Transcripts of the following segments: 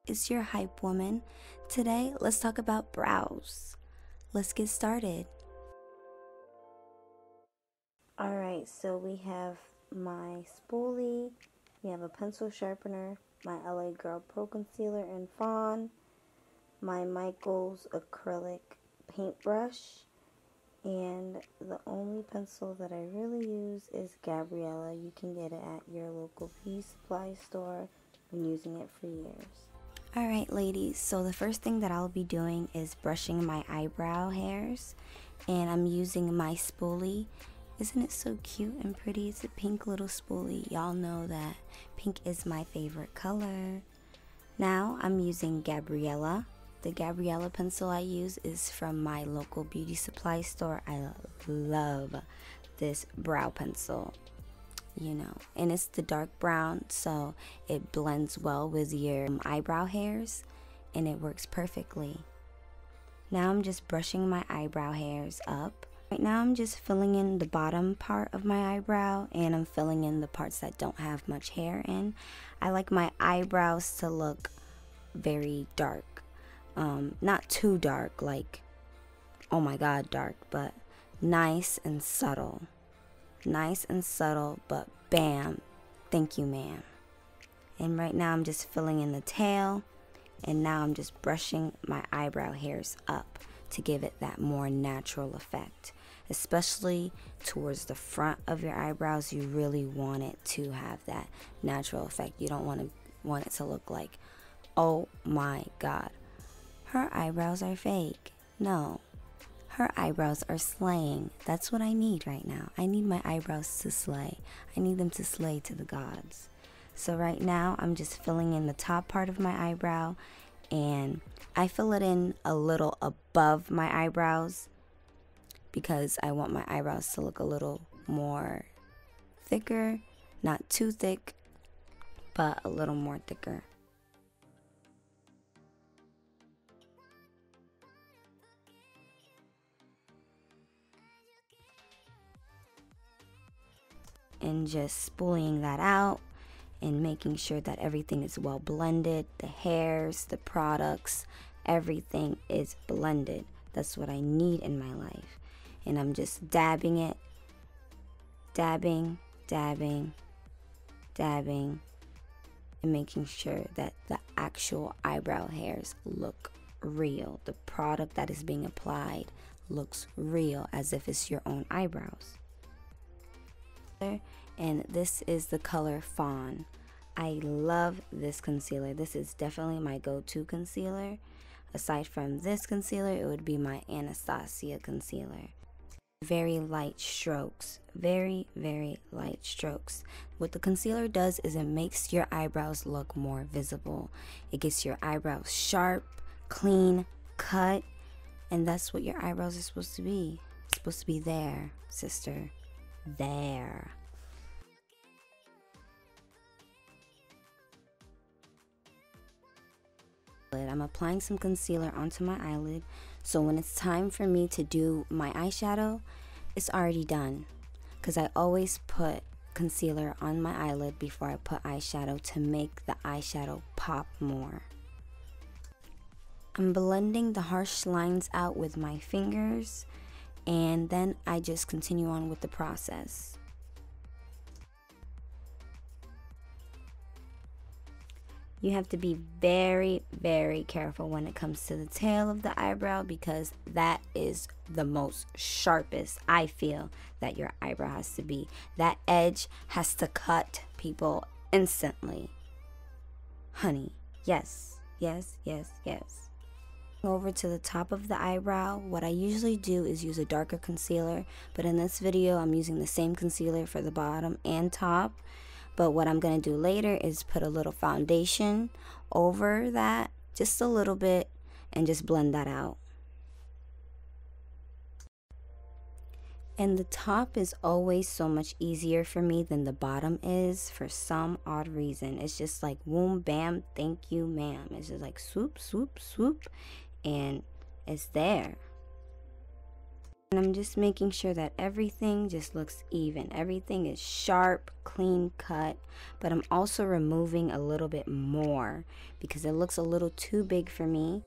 It's your hype woman. Today, let's talk about brows. Let's get started. Alright, so we have my spoolie, we have a pencil sharpener, my LA Girl Pro Concealer in Fawn, my Micheals acrylic paintbrush, and the only pencil that I really use is Gabriella. You can get it at your local beauty supply store. I've been using it for years. Alright ladies, so the first thing that I'll be doing is brushing my eyebrow hairs, and I'm using my spoolie. Isn't it so cute and pretty? It's a pink little spoolie. Y'all know that pink is my favorite color. Now I'm using Gabriella. The Gabriella pencil I use is from my local beauty supply store. I love this brow pencil, and it's the dark brown, so it blends well with your eyebrow hairs and it works perfectly. Now I'm just brushing my eyebrow hairs up. Right now I'm just filling in the bottom part of my eyebrow, and I'm filling in the parts that don't have much hair in. I like my eyebrows to look very dark. Not too dark, like, oh my god, dark, but nice and subtle. Nice and subtle, but bam, thank you ma'am. And right now I'm just filling in the tail, and now I'm just brushing my eyebrow hairs up to give it that more natural effect. Especially towards the front of your eyebrows, you really want it to have that natural effect. You don't want it to look like, oh my god, her eyebrows are fake. No, her eyebrows are slaying. That's what I need right now. I need my eyebrows to slay. I need them to slay to the gods. So right now I'm just filling in the top part of my eyebrow, and I fill it in a little above my eyebrows because I want my eyebrows to look a little more thicker, not too thick, but a little more thicker. And just spooling that out and making sure that everything is well blended. The hairs, the products, everything is blended. That's what I need in my life. And I'm just dabbing it, dabbing, dabbing, dabbing, and making sure that the actual eyebrow hairs look real. The product that is being applied looks real, as if it's your own eyebrows. And this is the color Fawn. I love this concealer. This is definitely my go-to concealer. Aside from this concealer, it would be my Anastasia concealer. Very light strokes, very light strokes. What the concealer does is it makes your eyebrows look more visible. It gets your eyebrows sharp, clean, cut, and that's what your eyebrows are supposed to be. It's supposed to be there, sister. There. I'm applying some concealer onto my eyelid, so when it's time for me to do my eyeshadow, it's already done, because I always put concealer on my eyelid before I put eyeshadow to make the eyeshadow pop more. I'm blending the harsh lines out with my fingers, and then I just continue on with the process. You have to be very careful when it comes to the tail of the eyebrow, because that is the most sharpest I feel that your eyebrow has to be. That edge has to cut people instantly. Honey, yes. Over to the top of the eyebrow, what I usually do is use a darker concealer, but in this video I'm using the same concealer for the bottom and top. But what I'm going to do later is put a little foundation over that, just a little bit, and just blend that out. And the top is always so much easier for me than the bottom is for some odd reason. It's just like boom, bam, thank you, ma'am. It's just like swoop, swoop, swoop, and it's there. And I'm just making sure that everything just looks even. Everything is sharp, clean cut, but I'm also removing a little bit more because it looks a little too big for me.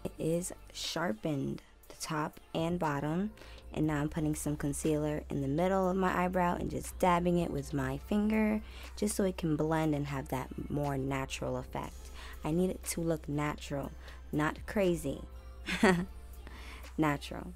It is sharpened, the top and bottom, and now I'm putting some concealer in the middle of my eyebrow and just dabbing it with my finger just so it can blend and have that more natural effect. I need it to look natural, not crazy. Natural.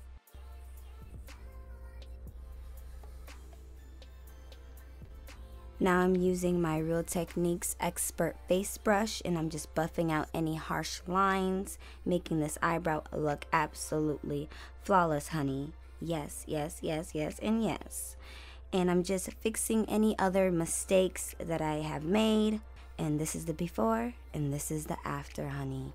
Now I'm using my Real Techniques Expert Face Brush and I'm just buffing out any harsh lines, making this eyebrow look absolutely flawless, honey. Yes, yes, yes, yes, and yes. And I'm just fixing any other mistakes that I have made. And this is the before and this is the after, honey.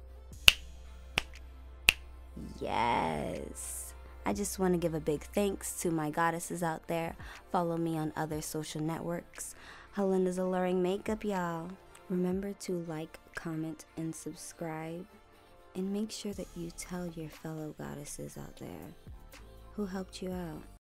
Yes. I just want to give a big thanks to my goddesses out there. Follow me on other social networks. Helinda's Alluring Makeup, y'all. Remember to like, comment, and subscribe. And make sure that you tell your fellow goddesses out there who helped you out.